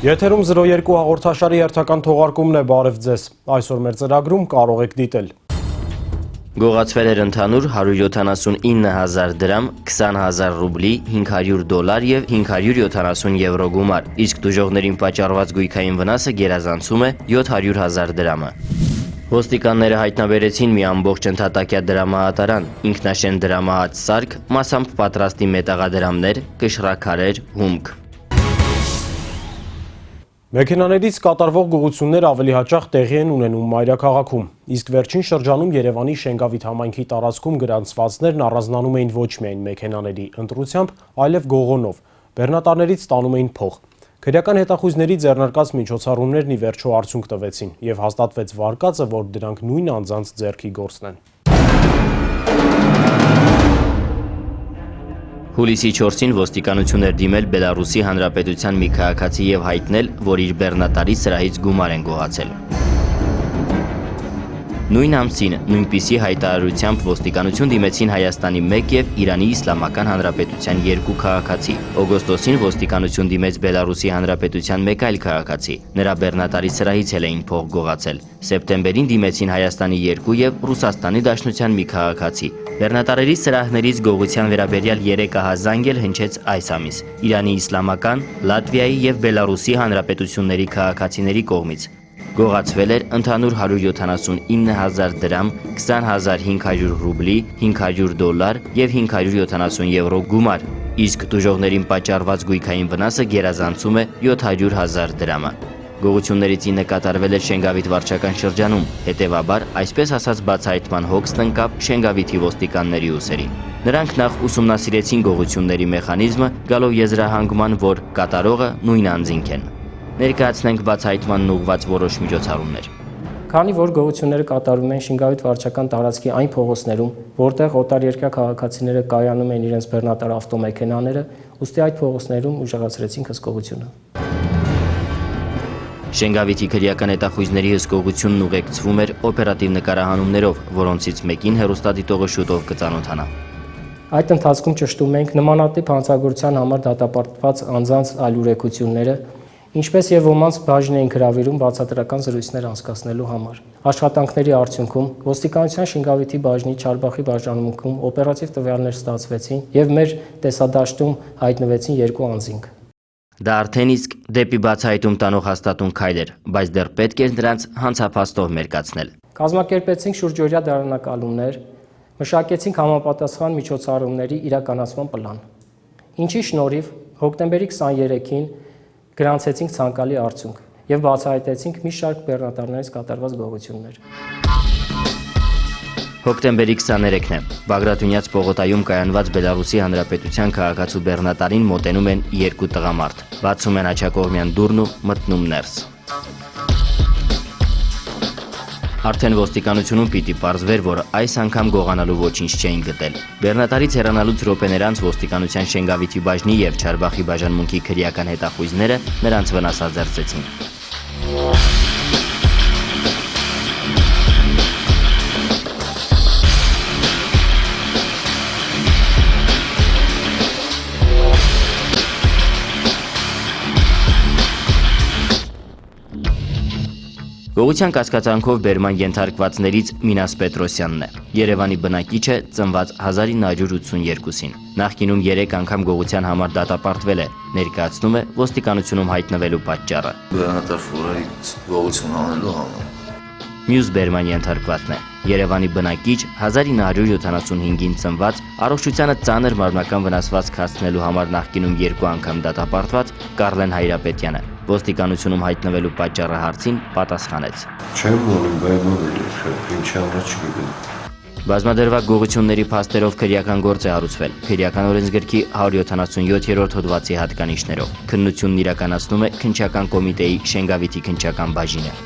Եթերում 02 հաղորդաշարի հերթական թողարկումն է, բարև ձեզ։ Այսօր մեր ծրագրում կարող եք դիտել։ Գողացվել էր ընդհանուր 179,000 դրամ, 20,000 ռուբլի, $500 և 570 եվրո գումար, իսկ տուժողներին պատճառված գույքային վնասը գերազանցում է 700,000 դրամը։ Ոստիկանները հայտնաբերեցին մի ամբողջ ընդհատակյա դրամահատարան, ինքնաշեն դրամահաց սարք, մասամբ պատրաստի մետաղադրամներ, կշռաքարեր, հումք։ Մեքենաներից կատարվող գողություններ ավելի հաճախ տեղի են ունենում մայրաքաղաքում, իսկ վերջին շրջանում Երևանի Շենգավիթ համայնքի տարածքում գրանցվածքներն առանձնանում էին ոչ միայն մեքենաների ընտրությամբ, այլև գողոնով, բեռնատարներից ստանում էին փող։ Քրեական հետախույզների ձեռնարկած միջոցառումներն ի վերջո արդյունք տվեցին և հաստատվեց վարկածը, որ դրանք նույն անձանց ձեռքի գործն են։ Հուլիսի 4-ին ոստիկանություն էր դիմել Բելարուսի Հանրապետության մի քաղաքացի և հայտնել, որ իր բեռնատարի սրահից գումար են գողացել։ Նույն ամսին նույնպիսի հայտարարությամբ ոստիկանություն դիմեցին Հայաստանի 1 և Իրանի Իսլամական Հանրապետության 2 քաղաքացի։ Օգոստոսին ոստիկանություն դիմեց Բելարուսի Հանրապետության մեկ այլ քաղաքացի։ Նրա բեռնատարի սրահից էլ էին փող գողացել։ Սեպտեմբերին դիմեցին Հայաստանի 2 և Ռուսաստանի Դաշնության մի քաղաքացի։ Բեռնատարերի սրահներից գողության վերաբերյալ 3 ահազանգ էլ հնչեց այս ամիս Իրանի Իսլամական, Լատվիայի և Բելարուսի Հանրապետությունների քաղաքացիների կողմից։ Գողացվել էր ընդհանուր 179,000 դրամ, 20,500 ռուբլի, $500 և 570 եվրո գումար, իսկ տուժողներին պատճառված գույքային վնասը գերազանցում է 700,000 դրամը։ Գողություններից 9 կատարվել էր Շենգավիթ վարչական շրջանում, հետևաբար այսպես ասած բացահայտման հոգսն ընկավ Շենգավիթի ոստիկանների ուսերին։ Նրանք նախ ուսումնասիրեցին գողությունների մեխանիզմը, գալով եզրահանգման, որ կատարողը նույն անձինք են։ Ներկայացնենք բացահայտմանն ուղղված որոշ միջոցառումներ։ Քանի որ գողությունները կատարվում են Շենգավիթ վարչական տարածքի այն փողոցներում, որտեղ օտարերկրյա քաղաքացիները կայանում են իրենց բեռնատար ավտոմեքենաները, ուստի այդ փողոցներում ուժեղացրեցինք հսկողությունը։ Շենգավիթի քրեական հետախույզների հսկողությունն ուղեկցվում էր օպերատիվ նկարահանումներով, որոնցից մեկին հեռուստադիտողը շուտով կծանոթանա։ Այդ ընթացքում ճշտում ենք նմանատիպ հանցագործության համար դատապարտված անձանց այլուրեկությունները, ինչպես եւ ոմանց բաժին էին հրավիրում բացատրական զրույցներ անցկացնելու համար։ Աշխատանքների արդյունքում ոստիկանության Շենգավիթի բաժնի Չարբախի բաժանմունքում օպերատիվ տվյալներ ստացվեցին եւ մեր տեսադաշտում հայտնվեցին 2 անձինք։ Դա արդեն իսկ դեպի բացահայտում տանող հաստատուն քայլ էր, բայց դեռ պետք էր նրանց հանցափաստով մերկացնել։ Կազմակերպեցինք շուրջօրյա դարանակալումներ, մշակեցինք համապատասխան միջոցառումների իրականացման պլան, ինչի շնորհիվ հոկտեմբերի 23-ին գրանցեցինք ցանկալի արդյունք եւ բացահայտեցինք մի շարք բեռնատարներից կատարված գողություններ։ Հոկտեմբերի 23-ն է։ Բագրատունյաց պողոտայում կայանված Բելարուսի Հանրապետության քաղաքացու բեռնատարին մոտենում են 2 տղամարդ, բացում են աջակողմյան դուռն ու մտնում ներս։ Արդեն ոստիկանությունում պիտի պարզվեր, որ այս անգամ գողանալու ոչինչ չէին գտել։ Բեռնատարից հեռանալուց րոպեներ անց ոստիկանության Շենգավիթի բաժնի և Չարբախի բաժանմունքի քրեական հետախույզները նրանց վնասազերծեցին։ Գողության կասկածանքով բերման ենթարկվածներից Մինաս Պետրոսյանն է։ Երևանի բնակիչ է, ծնված 1982-ին։ Նախկինում 3 անգամ գողության համար դատապարտվել է, ներկայացնում է ոստիկանությունում հայտնվելու պատճառը։ Բեռնատար ֆուրայից գողություն անելու համար։ Մյուս բերման ենթարկվածն է։ Երևանի բնակիչ 1975-ին ծնված, առողջությանը ծանր մարմնական վնասվածք հասցնելու համար նախկինում 2 անգամ դատապարտված Կարլեն Հայրապետյանը։ Ոստիկանությունում հայտնվելու պատճառը հարցին պատասխանեց. Չեմ ուզում բայմոդել, ինչի համար չգիտեմ։ Բազմադրվակ գողությունների փաստերով քրեական գործ է հարուցվել Քրեական օրենսգրքի 177-րդ հոդվածի հատկանիշներով։ Քննությունն իրականացնում է քննչական կոմիտեի Շենգավիթի քննչական բաժինը։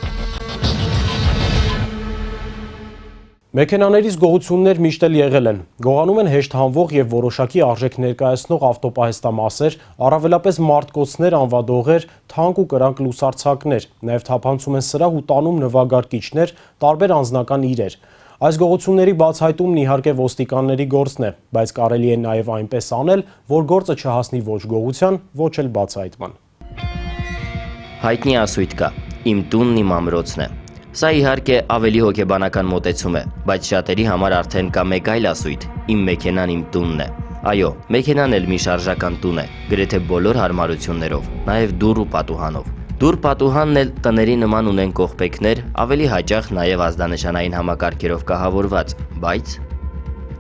Մեքենաներից գողություններ միշտ էլ եղել են։ Գողանում են հեշտ հանվող և որոշակի արժեք ներկայացնող ավտոպահեստամասեր, առավելապես մարտկոցներ, անվադողեր, թանկ ու կրանք լուսարձակներ, նաև թափանցում են սրահ ու տանում նվագարկիչներ, տարբեր անձնական իրեր։ Այս գողությունների բացահայտումն իհարկե ոստիկանների գործն է, բայց կարելի է նաև այնպես անել, որ գործը չհասնի ոչ գողության, ոչ էլ բացահայտման։ Հայտնի ասույթ կա. «Իմ տունն իմ ամրոցն է»։ Սա իհարկե ավելի հոգեբանական մոտեցում է, բայց շատերի համար արդեն կա մեկ այլ ասույթ՝ «Իմ մեքենան իմ տունն է»։ Այո, մեքենան էլ մի շարժական տուն է, գրեթե բոլոր հարմարություններով, նաև դուռ ու պատուհանով։ Դուռ պատուհանն էլ տների նման ունեն կողպեքներ, ավելի հաճախ նաև ազդանշանային համակարգերով կահավորված, բայց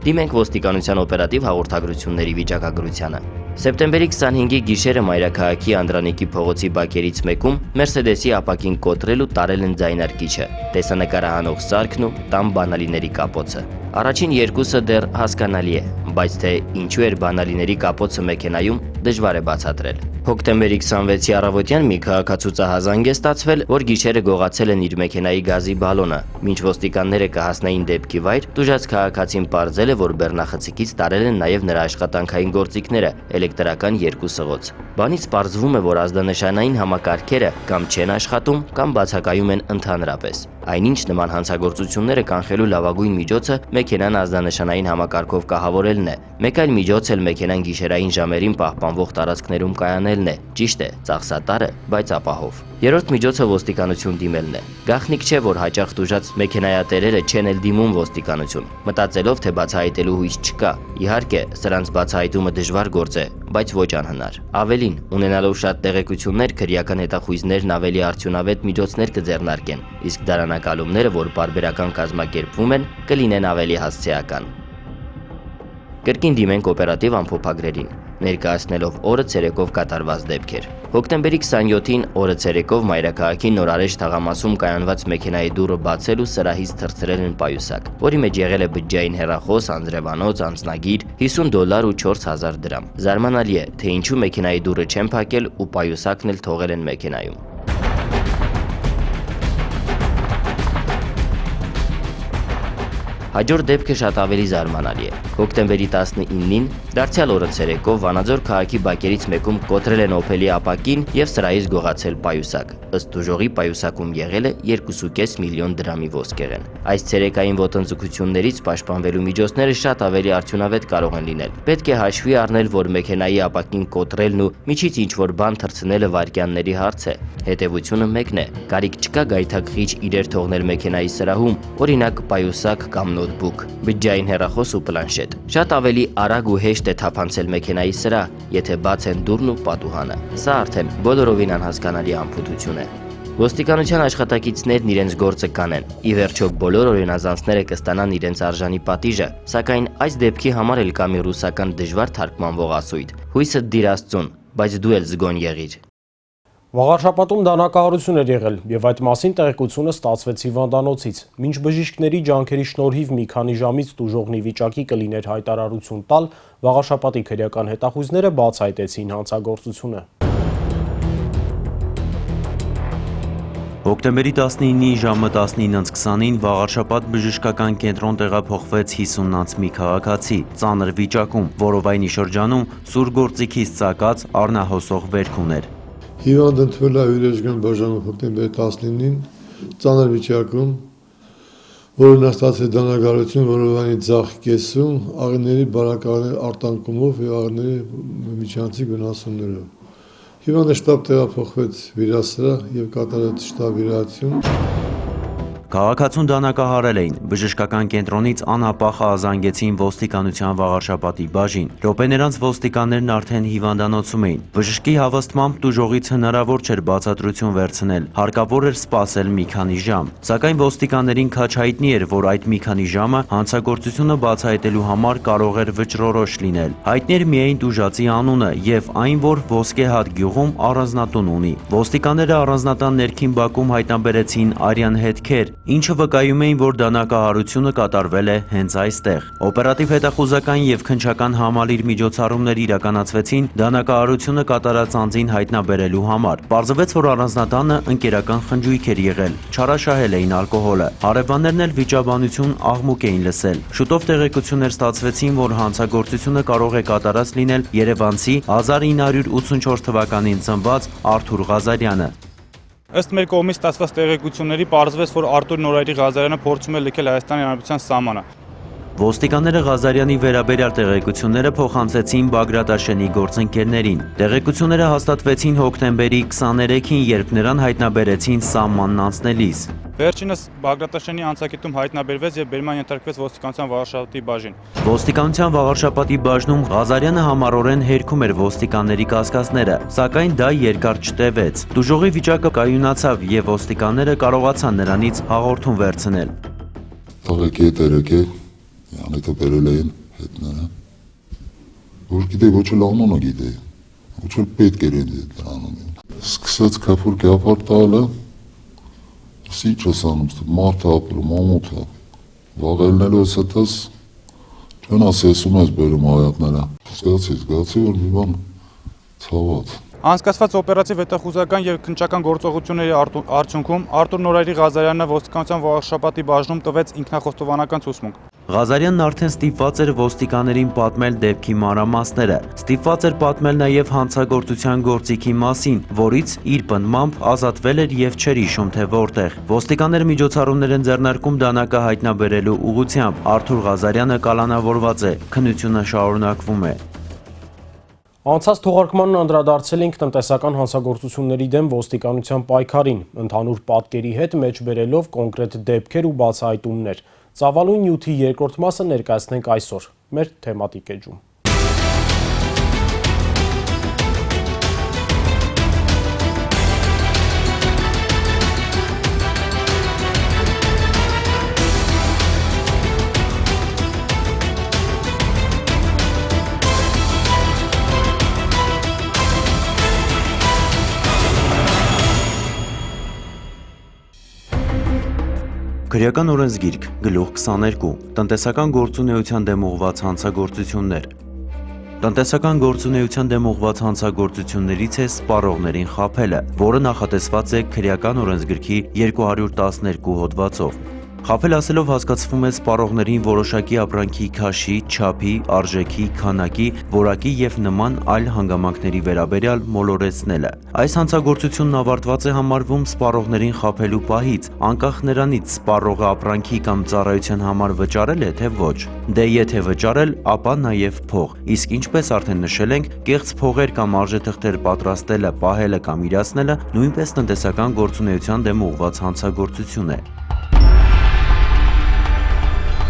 դիմենք ոստիկանության օպերատիվ հաղորդագրությունների վիճակագրությանը։ Սեպտեմբերի 25-ի գիշերը Մայրաքաղաքի Անդրանիկի փողոցի բակերից մեկում Մերսեդեսի ապակին կոտրել ու տարել են ձայնարկիչը, տեսանկարահանող սարքն ու տան բանալիների կապոցը։ Առաջին երկուսը դեռ հասկանալի է, բայց թե ինչու էր բանալիների կապոցը մեքենայում, դժվար է բացատրել։ Հոկտեմբերի 26-ի առավոտյան մի քաղաքացուցահազանգ է ստացվել, որ գիշերը գողացել են իր մեքենայի գազի բալոնը։ Մինչ ոստիկանները կհասնեին դեպքի վայր, տուժած քաղաքացին պարզել է, որ բեռնախցիկից տարել են նաև նրա աշխատանքային գործիքները, էլեկտրական 2 սղոց։ Բանից պարզվում է, որ ազդանշանային համակարգերը կամ չեն աշխատում, կամ բացակայում են ընդհանրապես։ Այնինչ նման հանցագործությունները կանխելու լավագույն միջոցը մեքենան ազդանշանային համակարգով կահավորելն է։ Մեկ այլ միջոց էլ մեքենան գիշերային ժամերին պահպանվող տարածքներում կայանելն է, ճիշտ է, ծախսատար է, բայց ապահով։ Երրորդ միջոցը ոստիկանություն դիմելն է։ Գաղտնիք չէ, որ հաճախ տուժած մեքենայատերերը չեն էլ դիմում ոստիկանություն, մտածելով, թե բացահայտելու հույս չկա։ Իհարկե, սրանց բացահայտումը դժվար գործ է, բայց ոչ անհնար։ Ավելին, ունենալով շատ տեղեկություններ, քրեական հետախույզներն ավելի արդյունավետ միջոցներ կձեռնարկեն, իսկ դարանակալումները, որ պարբերական կազմակերպվում են, կլինեն ավելի հասցեական։ Կրկին դիմենք օպերատիվ ամփոփագրերին, ներկայացնելով օրը ցերեկով կատարված դեպքեր։ Հոկտեմբերի 27-ին օրը ցերեկով Մայրաքաղաքի Նորարեժ թաղամասում կայանված մեքենայի դուռը բացել ու սրահից թռցրել են պայուսակ, որի մեջ եղել է բջջային հեռախոս, անձրևանոց, անձնագիր, $50 ու 4000 դրամ։ Զարմանալի է, թե ինչու մեքենայի դուռը չեն փակել ու պայուսակն էլ թողել են մեքենայում։ Հաջորդ դեպքը շատ ավելի զարմանալի է։ Հոկտեմբերի 19-ին դարձյալ օրը ցերեկով Վանաձոր քաղաքի բակերից մեկում կոտրել են օփելի ապակին եւ սրահից գողացել պայուսակ։ Ըստ ուժողի պայուսակում եղել է 2.5 միլիոն դրամի ոսկեղեն։ Այս ցերեկային ոտնձգություններից պաշտպանվելու միջոցները շատ ավելի արդյունավետ կարող են լինել։ Պետք է հաշվի առնել, որ մեքենայի ապակին կոտրելն ու միջից ինչ-որ բան թռցնելը վայրկյանների հարց է։ Հետևությունը մեկն է՝ կարիք չկա գայթակղիչ իրեր թողնել մեքենայի սրահում, օրինակ պայուսակ կամ նոթբուք, բջջային հեռախոս ու պլանշետ։ Շատ ավելի արագ ու հեշտ է թափանցել մեքենայի սրահ, եթե բաց են դուռն ու պատուհանը։ Սա արդեն բոլորովին անհասկանալի անփութություն է։ Ոստիկանության աշխատակիցներն իրենց գործը կանեն։ Ի վերջո բոլոր օրենազանցները կստանան իրենց արժանի պատիժը, սակայն այս դեպքի համար էլ կա մի ռուսական դժվար թարգմանվող ասույթ՝ հույսդ դիր Աստծուն, բայց դու էլ զգոն եղիր։ Վաղարշապատում դանակահարություն էր եղել եւ այդ մասին տեղեկությունը ստացվեց հիվանդանոցից։ Մինչ բժիշկների ջանքերի շնորհիվ մի քանի ժամից տուժողնի վիճակի կլիներ հայտարարություն տալ, Վաղարշապատի քրեական հետախույզները բացահայտեցին հանցագործությունը։ Հոկտեմբերի 19-ի ժամը 19:20-ին Վաղարշապատ բժշկական կենտրոն տեղափոխվեց 50-անց մի քաղաքացի, ծանր վիճակում, որովայնի շրջանում սուր գործիքից ծակած առնահոսող վերք ուներ։ Հիվանդ ընդվել է հյուրեջական բաժանում հոկտեմբերի 19-ին, ծանր վիճակում, որը ստացել դանակահարություն որովայնի ձախ կեսում, աղիների բարակային արտանկումով եւ աղիների միջանցիկ վնասումներով։ Հիվանդը շտապ տեղափոխվեց վիրասրահ եւ կատարեց շտապ վիրահատություն։ Քաղաքացուն դանակահարել էին, բժշկական կենտրոնից անապախ ազանգեցին ոստիկանության Վաղարշապատի բաժին։ Րոպեներ անց ոստիկաններն արդեն հիվանդանոցում էին։ Բժշկի հավաստմամբ տուժողից հնարավոր չէր բացատրություն վերցնել, հարկավոր էր սպասել մի քանի ժամ։ Սակայն ոստիկաններին քաչ հայտնի էր, որ այդ մի քանի ժամը հանցագործությունը բացահայտելու համար կարող էր վճռորոշ լինել։ Հայտնի էր միայն տուժածի անունը եւ այն, որ Ոսկեհատ գյուղում առանձնատուն ունի։ Ոստիկանները առանձնատան ներքին բակում հայտնաբերեցին արյան հետքեր, ինչը վկայում էին, որ դանակահարությունը կատարվել է հենց այստեղ։ Օպերատիվ հետախուզական եւ քննչական համալիր միջոցառումներ իրականացվեցին դանակահարությունը կատարած անձին հայտնաբերելու համար։ Պարզվեց, որ առանձնատանը ընկերական խնջույք էր եղել, չարաշահել էին ալկոհոլը։ Հարևաններն էլ վիճաբանություն աղմուկ էին լսել։ Շուտով տեղեկություններ ստացվեցին, որ հանցագործությունը կարող է կատարած լինել երևանցի 1984 թվականին ծնված Արթուր Ղազարյանը։ Ըստ մեր կողմից ստացված տեղեկությունների պարզվեց, որ Արտուր Նորայրի Ղազարյանը փորձում է լքել Հայաստանի Հանրապետության սահմանը։ Ոստիկանները Ղազարյանի վերաբերյալ տեղեկությունները փոխանցեցին Բագրատաշենի գործընկերներին։ Տեղեկությունները հաստատվեցին հոկտեմբերի 23-ին, երբ նրան հայտնաբերեցին սահմանն անցնելիս։ Վերջինս Բագրատաշենի անցակետում հայտնաբերվեց եւ բերման ենթարկվեց ոստիկանության վաղարշապատի բաժին։ Ոստիկանության վաղարշապատի բաժնում Ղազարյանը համառորեն հերքում էր ոստիկանների կասկածները, սակայն դա երկար չտևեց։ Դժողի վիճակը կայունացավ եւ ոստիկանները կարողացան նրանից հաղորդում վերցնել։ Տղեկի հետ երեկ անետը բերել էին հետները, որ գիտեի ոչ էլ անունը գիտեի, ոչ էլ պետք էր այդ անունը։ Սկսեց քაფուր գապար տալը, ինչ ես անում, մարդ ապրում, ամոթ է, վաղելնելու ես հետս, չեն ասեսում ես բերում հայատները, զգացի, որ մի բան ցաված։ Անցկացված օպերատիվ հետախուզական եւ քննչական գործողությունների արդյունքում Արտուր Նորայրի Ղազարյանը ոստիկանության վաղարշապատի բաժնում տվեց ինքնախոստովանական ցուցմունք։ Ղազարյանն արդեն ստիպված էր ոստիկաներին պատմել դեպքի մանրամասները, ստիպված էր պատմել նաև հանցագործության գործիքի մասին, որից իր պնդմամբ ազատվել էր եւ չէր հիշում թե որտեղ։ Ոստիկանները միջոցառումներ են ձեռնարկում դանակը հայտնաբերելու ուղղությամբ։ Արտուր Ղազարյանը կալանավորված է, քննությունը շարունակվում է։ Անցած թողարկմանն անդրադարձել ենք տնտեսական հանցագործությունների դեմ ոստիկանության պայքարին, ընդհանուր պատկերի հետ մեջբերելով կոնկրետ դեպքեր ու բացահայտումներ։ Ծավալուն նյութի երկրորդ մասը ներկայացնենք այսօր մեր թեմատիկ էջում։ Քրեական օրենսգիրք, գլուխ 22, տնտեսական գործունեության դեմ ուղղված հանցագործություններ։ Տնտեսական գործունեության դեմ ուղղված հանցագործություններից է սպառողներին խաբելը, որը նախատեսված է քրեական օրենսգրքի 212 հոդվածով։ Խաբել ասելով հասկացվում է սպառողներին որոշակի ապրանքի քաշի, չափի, արժեքի, քանակի, որակի եւ նման այլ հանգամանքների վերաբերյալ մոլորեցնելը։ Այս հանցագործությունն ավարտված է համարվում սպառողներին խաբելու պահից, անկախ նրանից սպառողը ապրանքի կամ ծառայության համար վճարել է թե ոչ։ Դե եթե վճարել, ապա նաեւ փող։ Իսկ ինչպես արդեն նշել ենք, կեղծ փողեր կամ արժեթղթեր պատրաստելը, պահելը կամ իրացնելը նույնպես տնտեսական գործունեության դեմ ուղղված հանցագործություն է։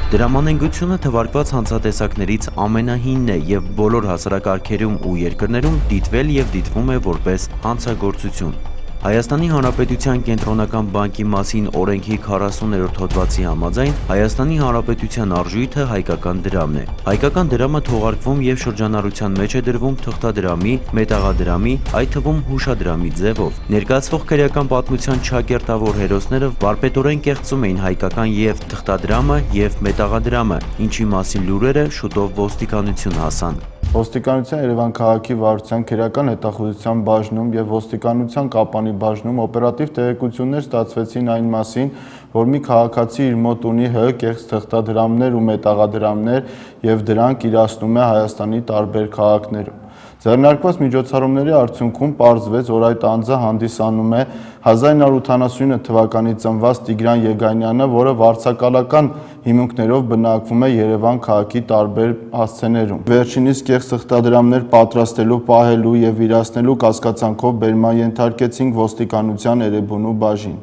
Դրամանենգությունը թվարկված հանցատեսակներից ամենահինն է եւ բոլոր հասարակարգերում ու երկրներում դիտվել եւ դիտվում է որպես հանցագործություն։ Հայաստանի Հանրապետության Կենտրոնական բանկի մասին օրենքի 40-րդ հոդվածի համաձայն Հայաստանի Հանրապետության արժույթը հայկական դրամն է։ Հայկական դրամը թողարկվում եւ շրջանառության մեջ է դրվում թղթադրամի, մետաղադրամի, այդ թվում հուշադրամի ձևով։ Ներկայացվող քրեական պատմության չակերտավոր հերոսները վարպետորեն կեղծում էին հայկական եւ թղթադրամը եւ մետաղադրամը, ինչի մասին լուրերը շուտով ոստիկանություն հասան։ Ոստիկանության Երևան քաղաքի վարչության քրեական հետախուզության բաժնում եւ ոստիկանության կապանի բաժնում օպերատիվ տեղեկություններ ստացվեցին այն մասին, որ մի քաղաքացի իր մոտ ունի ՀՀ կեղծ թղթադրամներ ու մետաղադրամներ եւ դրանք իրացնում է Հայաստանի տարբեր քաղաքներում։ Ձեռնարկված միջոցառումների արդյունքում պարզվեց, որ այդ անձը հանդիսանում է 1989 թվականից ծնված Տիգրան Եգանյանը, որը վարձակալական հիմունքներով բնակվում է Երևան քաղաքի տարբեր հասցեներում։ Վերջինիս կեղծ թղթադրամներ պատրաստելու, պահելու եւ իրացնելու կասկածանքով բերման ենթարկեցինք ոստիկանության Էրեբունու բաժին։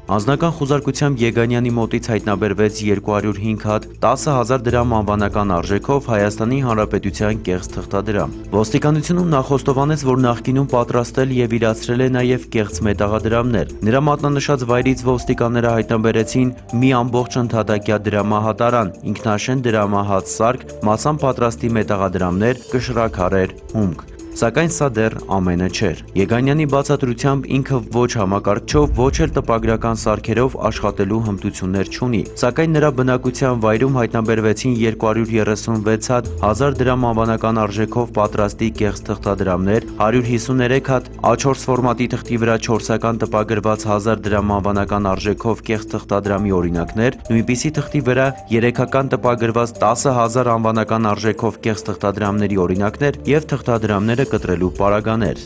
Անձնական խուզարկությամբ Եգանյանի մոտից հայտնաբերվեց 205 հատ 10,000 դրամ անվանական արժեքով Հայաստանի Հանրապետության կեղծ թղթադրամ։ Ոստիկանությունում նախոստովանեց, որ նախկինում պատրաստել եւ իրացրել է նաեւ կեղծ մետաղադրամներ։ Նրա մատնանշած վայրից ոստիկանները հայտնաբերեցին մի ամբողջ ընդհատակյա դրամահատարան, ինքնաշեն դրամահաց սարք, մասամբ պատրաստի մետաղադրամներ, կշռաքարեր, հումք։ Սակայն սա դեռ ամենը չէր։ Եգանյանի բացատրությամբ ինքը ոչ համակարգչով, ոչ էլ տպագրական սարքերով աշխատելու հմտություններ չունի, սակայն նրա բնակության վայրում հայտնաբերվեցին 236 հատ 1000 դրամ անվանական արժեքով պատրաստի կեղծ թղթադրամներ, 153 հատ A4 ֆորմատի թղթի վրա 4-ական տպագրված 1000 դրամ անվանական արժեքով կեղծ թղթադրամի օրինակներ, նույնպիսի թղթի վրա 3-ական տպագրված 10000 անվանական արժեքով կեղծ թղթադրամների օրինակներ եւ թղթադրամները կտրելու պարագաներ։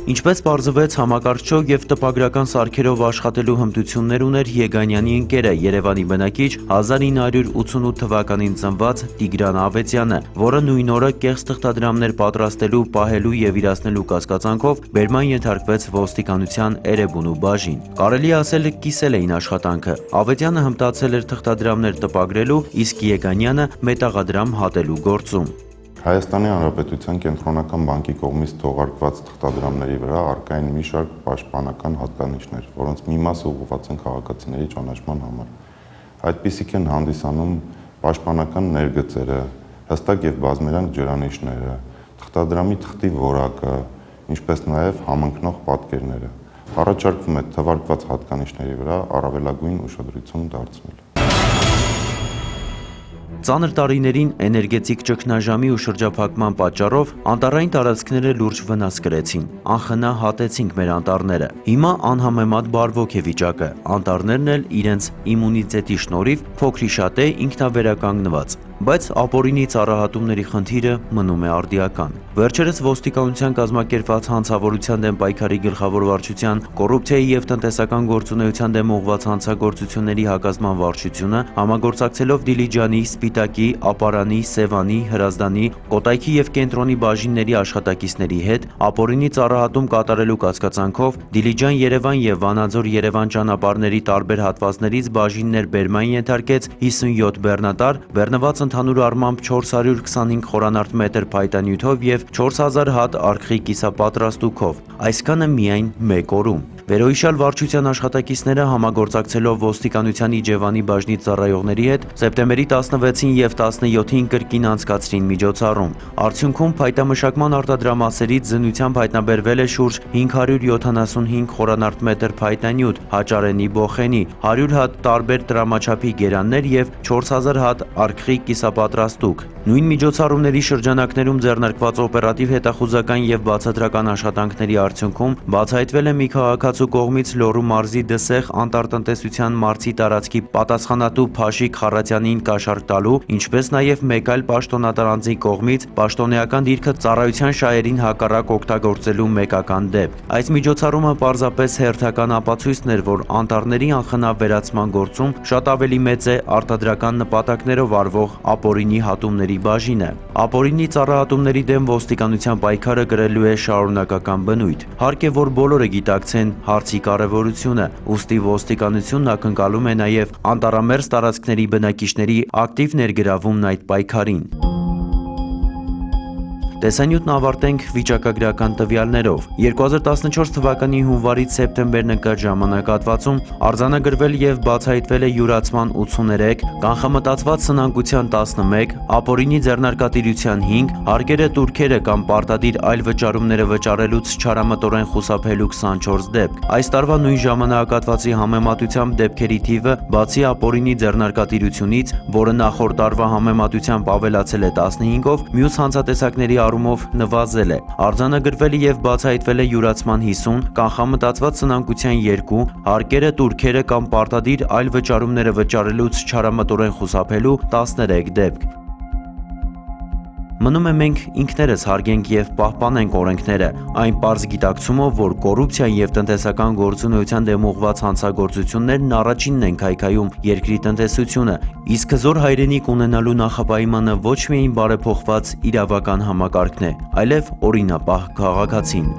Ինչպես պարզվեց, համակարգչով եւ տպագրական սարքերով աշխատելու հմտություններ ուներ Եգանյանի ընկերը, Երևանի բնակիչ 1988 թվականին ծնված Տիգրան Ավետյանը, որը նույն օրը կեղծ թղթադրամներ պատրաստելու, պահելու եւ իրացնելու կասկածանքով բերման ենթարկվեց ոստիկանության Էրեբունու բաժին։ Կարելի ասել կիսել էին աշխատանքը։ Ավետյանը հմտացել էր թղթադրամներ տպագրելու, իսկ Եգանյանը մետաղադրամ հատելու գործում։ Հայաստանի Հանրապետության Կենտրոնական բանկի կողմից թողարկված թղթադրամների վրա առկա են մի շարք պաշտպանական հատկանիշներ, որոնց մի մասը ուղղված են քաղաքացիների ճանաչման համար։ Այդպիսիք են հանդիսանում պաշտպանական ներգծերը, հստակ եւ բազմերանգ ջրանիշները, թղթադրամի թղթի որակը, ինչպես նաեւ համընկնող պատկերները։ Առաջարկվում է թվարկված հատկանիշների վրա առավելագույն ուշադրություն դարձնել։ Ծանր տարիներին էներգետիկ ճգնաժամի ու շրջափակման պատճառով անտառային տարածքները լուրջ վնաս կրեցին։ Անխնա հատեցինք մեր անտառները։ Հիմա անհամեմատ բարվոք է վիճակը։ Անտառներն էլ իրենց իմունիտետի շնորհիվ փոքրիշատ է ինքնավերականգնված։ Բայց ապօրինի ծառահատումների խնդիրը մնում է արդիական։ Վերջերս ոստիկանության կազմակերպված հանցավորության դեմ պայքարի գլխավոր վարչության կոռուպցիայի եւ տնտեսական գործունեության դեմ ուղղված հանցագործությունների հակազման վարչությունը համագործակցելով Դիլիջանի, Սպիտակի, Ապարանի, Սևանի, Հրազդանի, Կոտայքի եւ Կենտրոնի բաժինների աշխատակիցների հետ ապօրինի ծառահատում կատարելու կասկածանքով Դիլիջան-Երևան եւ Վանաձոր-Երևան ճանապարհների տարբեր հատվածներից բաժիններ բերման ենթարկեց 57 բեռնատար, բեռնված ընդհանուր առմամբ 425 խորանարդ մետր փայտանյութով եւ 4000 հատ արխի կիսապատրաստուքով, այսքանը միայն մեկ օրում։ Վերոհիշյալ վարչության աշխատակիցները համագործակցելով ոստիկանության Իջևանի բաժնի ծառայողների հետ սեպտեմբերի 16-ին եւ 17-ին կրկին անցկացրին միջոցառում։ Արդյունքում փայտամշակման արտադրամասերից զննությամբ հայտնաբերվել է շուրջ 575 խորանարդ մետր փայտանյութ, հաճարենի բոխենի, 100 հատ տարբեր տրամաչափի գերաններ եւ 4000 հատ արխի կիսապատրաստուք։ Նույն միջոցառումների շրջանակներում ձեռնարկված օպերատիվ հետախուզական եւ բացատրական աշխատանքների արդյունքում բացահայտվել է մի քաղաքացու կողմից Լոռու մարզի Դսեղ անտառտնտեսության մարզի տարածքի պատասխանատու Փաշիկ Խառատյանին կաշառք տալու, ինչպես նաեւ մեկ այլ պաշտոնատար անձի կողմից պաշտոնեական դիրքը ծառայության շահերին հակառակ օգտագործելու մեկական դեպք։ Այս միջոցառումը պարզապես հերթական ապացույցն էր, որ անտառների անխնա վերացման գործում շատ ավելի մեծ է արտադրական նպատակներով արվող ապօրինի հատումների բաժինը։ Ապօրինի ծառահատումների դեմ ոստիկանության պայքարը կրելու է շարունակական բնույթ։ Հարկ է, որ բոլորը գիտակցեն հարցի կարևորությունը, ուստի ոստիկանությունն ակնկալում է նաև անտառամերձ տարածքների բնակիչների ակտիվ ներգրավումն այդ պայքարին։ Տեսանյութն ավարտենք վիճակագրական տվյալներով։ 2014 թվականի հունվարից սեպտեմբերն ընկած ժամանակահատվածում արձանագրվել եւ բացահայտվել է յուրացման 83, կանխամտածված սնանկության 11, ապօրինի ձեռնարկատիրության 5, հարկերը տուրքերը կամ պարտադիր այլ վճարումները վճարելուց չարամտորեն խուսափելու 24 դեպք։ Այս տարվա նույն ժամանակահատվածի համեմատությամբ դեպքերի թիվը բացի ապօրինի ձեռնարկատիրությունից, որը նախորդ տարվա համեմատությամբ ավելացել է 15-ով, մյուս հանցատեսակների առումով նվազել է։ Արձանագրվել եւ բացահայտվել է յուրացման 50, կանխամտածված սնանկության 2, հարկերը տուրքերը կամ պարտադիր այլ վճարումները վճարելուց չարամտորեն խուսափելու 13 դեպք։ Մնում է մենք ինքներս հարգենք եւ պահպանենք օրենքները, այն պարզ գիտակցումով, որ կոռուպցիան եւ տնտեսական գործունեության դեմ ուղղված հանցագործություններն առաջինն են քայքայում երկրի տնտեսությունը, իսկ հզոր հայրենիք ունենալու նախապայմանը ոչ միայն բարեփոխված իրավական համակարգն է, այլև օրինապահ քաղաքացին։